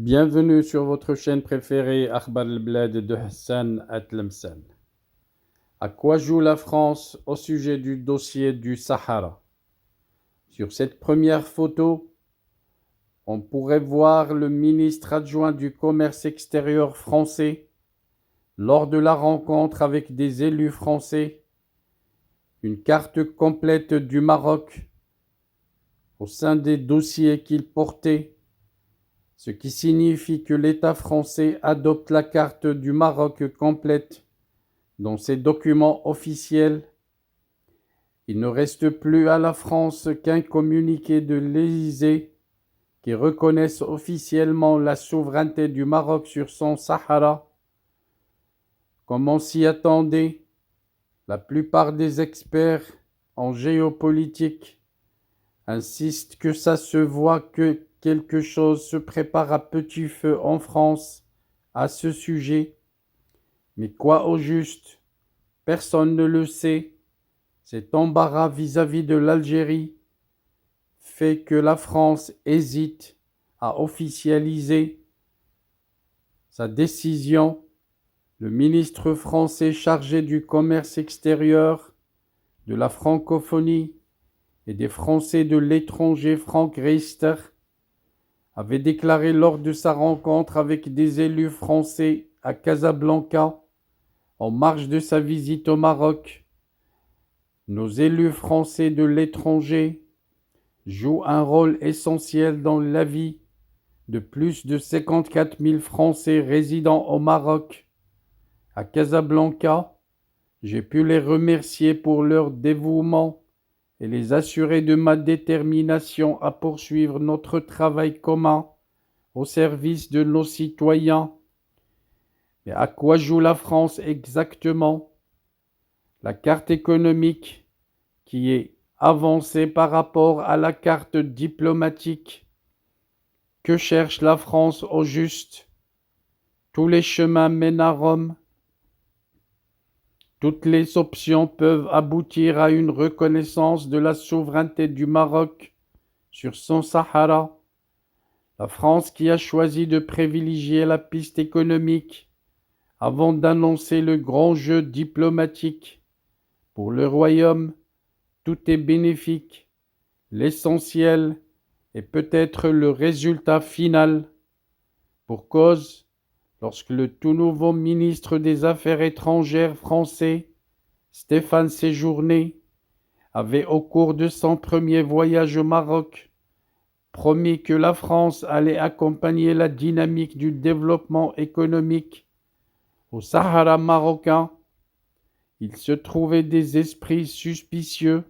Bienvenue sur votre chaîne préférée Akhbar al-Blad de Hassan Atlemsan. À quoi joue la France au sujet du dossier du Sahara? Sur cette première photo, on pourrait voir le ministre adjoint du Commerce extérieur français lors de la rencontre avec des élus français, une carte complète du Maroc au sein des dossiers qu'il portait, ce qui signifie que l'État français adopte la carte du Maroc complète dans ses documents officiels. Il ne reste plus à la France qu'un communiqué de l'Élysée qui reconnaisse officiellement la souveraineté du Maroc sur son Sahara. Comme on s'y attendait, la plupart des experts en géopolitique insistent que ça se voit que quelque chose se prépare à petit feu en France à ce sujet. Mais quoi au juste? Personne ne le sait. Cet embarras vis-à-vis de l'Algérie fait que la France hésite à officialiser sa décision. Le ministre français chargé du commerce extérieur, de la francophonie et des Français de l'étranger, Frank Riester, avait déclaré lors de sa rencontre avec des élus français à Casablanca, en marge de sa visite au Maroc: nos élus français de l'étranger jouent un rôle essentiel dans la vie de plus de 54 000 Français résidant au Maroc. À Casablanca, j'ai pu les remercier pour leur dévouement et les assurer de ma détermination à poursuivre notre travail commun au service de nos citoyens. Mais à quoi joue la France exactement? La carte économique qui est avancée par rapport à la carte diplomatique. Que cherche la France au juste? Tous les chemins mènent à Rome. Toutes les options peuvent aboutir à une reconnaissance de la souveraineté du Maroc sur son Sahara. La France qui a choisi de privilégier la piste économique avant d'annoncer le grand jeu diplomatique. Pour le royaume, tout est bénéfique. L'essentiel est peut-être le résultat final. Pour cause, lorsque le tout nouveau ministre des Affaires étrangères français, Stéphane Séjourné, avait au cours de son premier voyage au Maroc promis que la France allait accompagner la dynamique du développement économique au Sahara marocain, il se trouvait des esprits suspicieux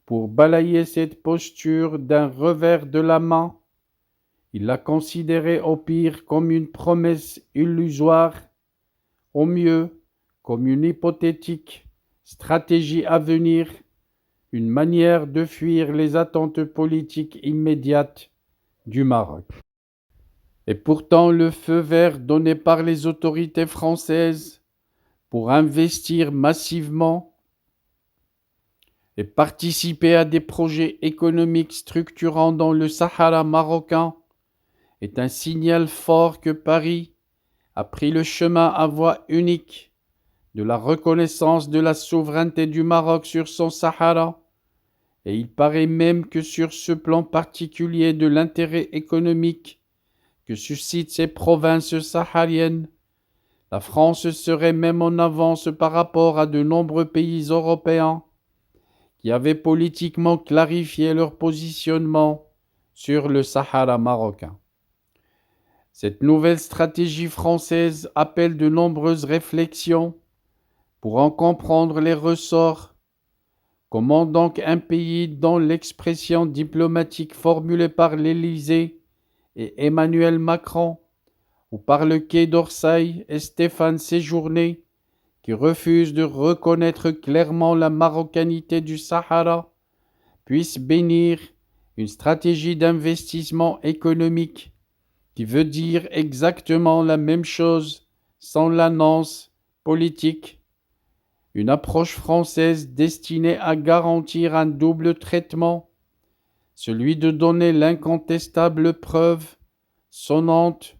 pour balayer cette posture d'un revers de la main. Il la considérait au pire comme une promesse illusoire, au mieux comme une hypothétique stratégie à venir, une manière de fuir les attentes politiques immédiates du Maroc. Et pourtant, le feu vert donné par les autorités françaises pour investir massivement et participer à des projets économiques structurants dans le Sahara marocain est un signal fort que Paris a pris le chemin à voie unique de la reconnaissance de la souveraineté du Maroc sur son Sahara, et il paraît même que sur ce plan particulier de l'intérêt économique que suscitent ces provinces sahariennes, la France serait même en avance par rapport à de nombreux pays européens qui avaient politiquement clarifié leur positionnement sur le Sahara marocain. Cette nouvelle stratégie française appelle de nombreuses réflexions pour en comprendre les ressorts. Comment donc un pays dont l'expression diplomatique formulée par l'Élysée et Emmanuel Macron, ou par le Quai d'Orsay et Stéphane Séjourné, qui refuse de reconnaître clairement la marocanité du Sahara, puisse bénir une stratégie d'investissement économique qui veut dire exactement la même chose sans l'annonce politique, une approche française destinée à garantir un double traitement, celui de donner l'incontestable preuve sonnante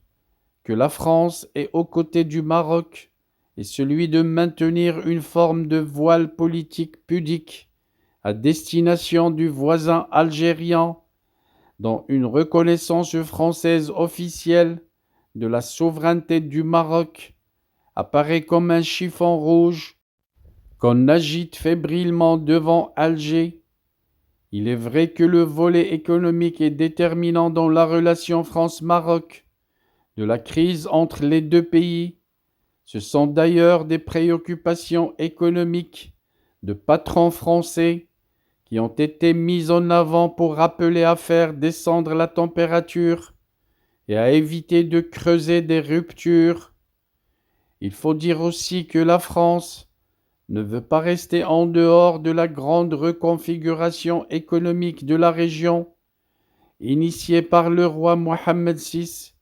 que la France est aux côtés du Maroc est celui de maintenir une forme de voile politique pudique à destination du voisin algérien, dont une reconnaissance française officielle de la souveraineté du Maroc apparaît comme un chiffon rouge qu'on agite fébrilement devant Alger. Il est vrai que le volet économique est déterminant dans la relation France-Maroc de la crise entre les deux pays. Ce sont d'ailleurs des préoccupations économiques de patrons français qui ont été mises en avant pour rappeler à faire descendre la température et à éviter de creuser des ruptures. Il faut dire aussi que la France ne veut pas rester en dehors de la grande reconfiguration économique de la région, initiée par le roi Mohammed VI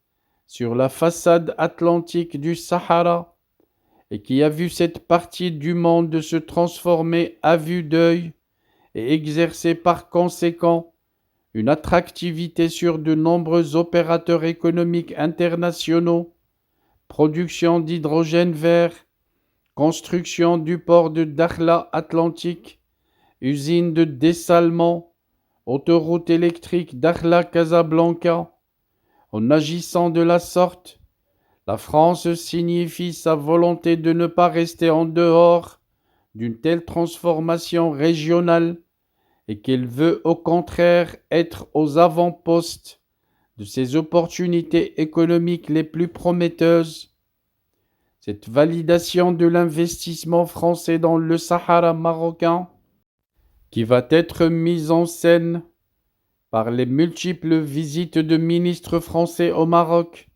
sur la façade atlantique du Sahara, et qui a vu cette partie du monde se transformer à vue d'œil et exercer par conséquent une attractivité sur de nombreux opérateurs économiques internationaux, production d'hydrogène vert, construction du port de Dakhla Atlantique, usine de dessalement, autoroute électrique Dakhla-Casablanca. En agissant de la sorte, la France signifie sa volonté de ne pas rester en dehors d'une telle transformation régionale et qu'elle veut au contraire être aux avant-postes de ces opportunités économiques les plus prometteuses. Cette validation de l'investissement français dans le Sahara marocain, qui va être mise en scène par les multiples visites de ministres français au Maroc,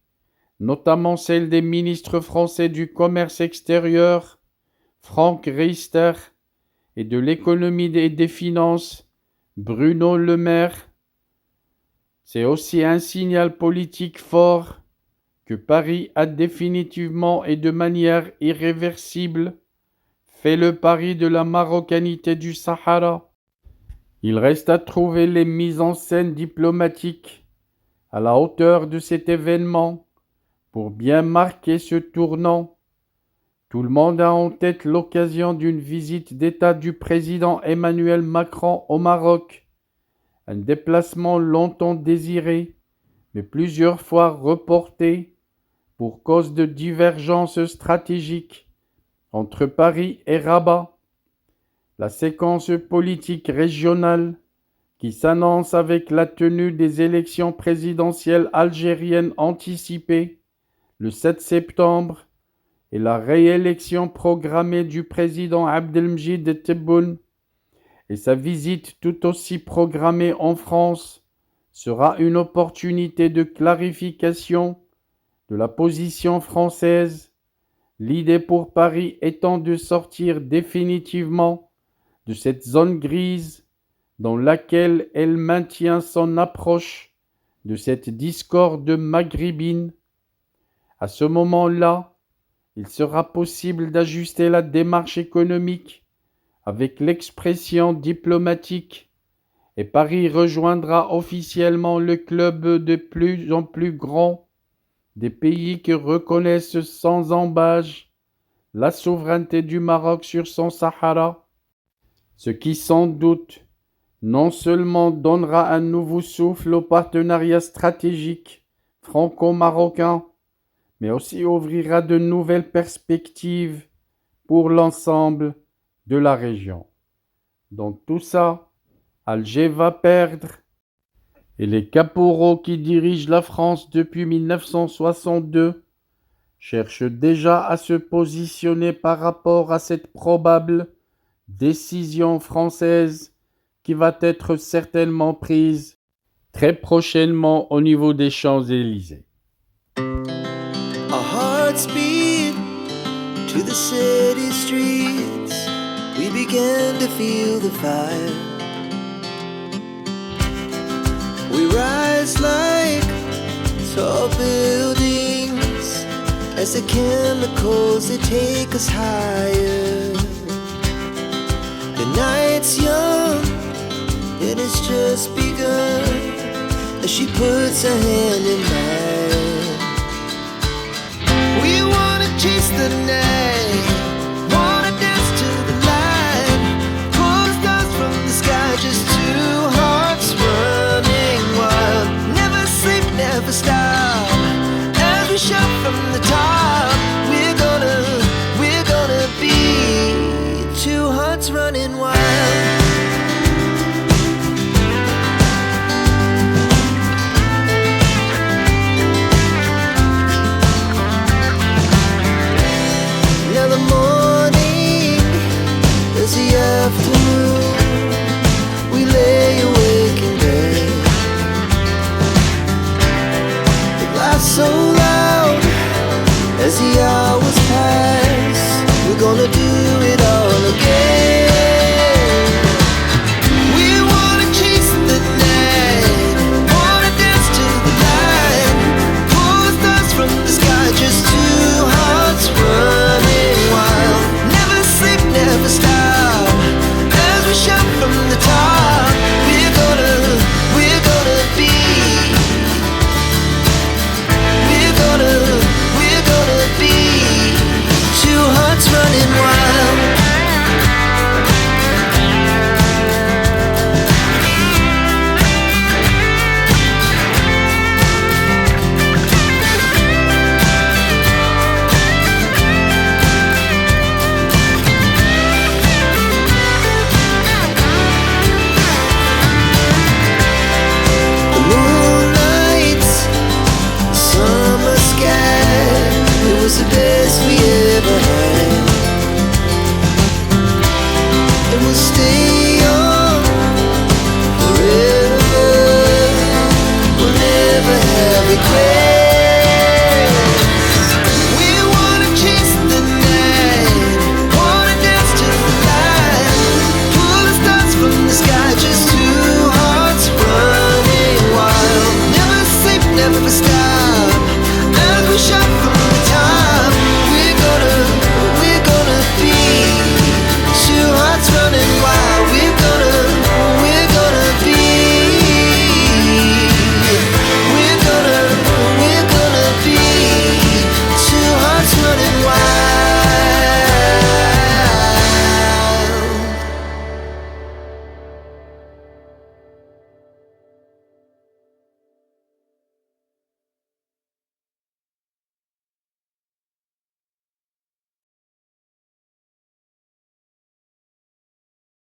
notamment celle des ministres français du commerce extérieur, Franck Riester, et de l'économie et des finances, Bruno Le Maire. C'est aussi un signal politique fort que Paris a définitivement et de manière irréversible fait le pari de la marocanité du Sahara. Il reste à trouver les mises en scène diplomatiques à la hauteur de cet événement pour bien marquer ce tournant. Tout le monde a en tête l'occasion d'une visite d'État du président Emmanuel Macron au Maroc, un déplacement longtemps désiré, mais plusieurs fois reporté pour cause de divergences stratégiques entre Paris et Rabat. La séquence politique régionale qui s'annonce avec la tenue des élections présidentielles algériennes anticipées le 7 septembre et la réélection programmée du président Abdelmjid Tebboune et sa visite tout aussi programmée en France sera une opportunité de clarification de la position française, l'idée pour Paris étant de sortir définitivement de cette zone grise dans laquelle elle maintient son approche de cette discorde maghrébine. À ce moment-là, il sera possible d'ajuster la démarche économique avec l'expression diplomatique et Paris rejoindra officiellement le club de plus en plus grand des pays qui reconnaissent sans ambages la souveraineté du Maroc sur son Sahara, ce qui sans doute non seulement donnera un nouveau souffle au partenariat stratégique franco-marocain, mais aussi ouvrira de nouvelles perspectives pour l'ensemble de la région. Dans tout ça, Alger va perdre et les caporaux qui dirigent la France depuis 1962 cherchent déjà à se positionner par rapport à cette probable décision française qui va être certainement prise très prochainement au niveau des Champs-Élysées. Our hearts beat to the city streets. We began to feel the fire. We rise like tall buildings as the chemicals they take us higher. The night's young and it's just begun as she puts her hand in mine. the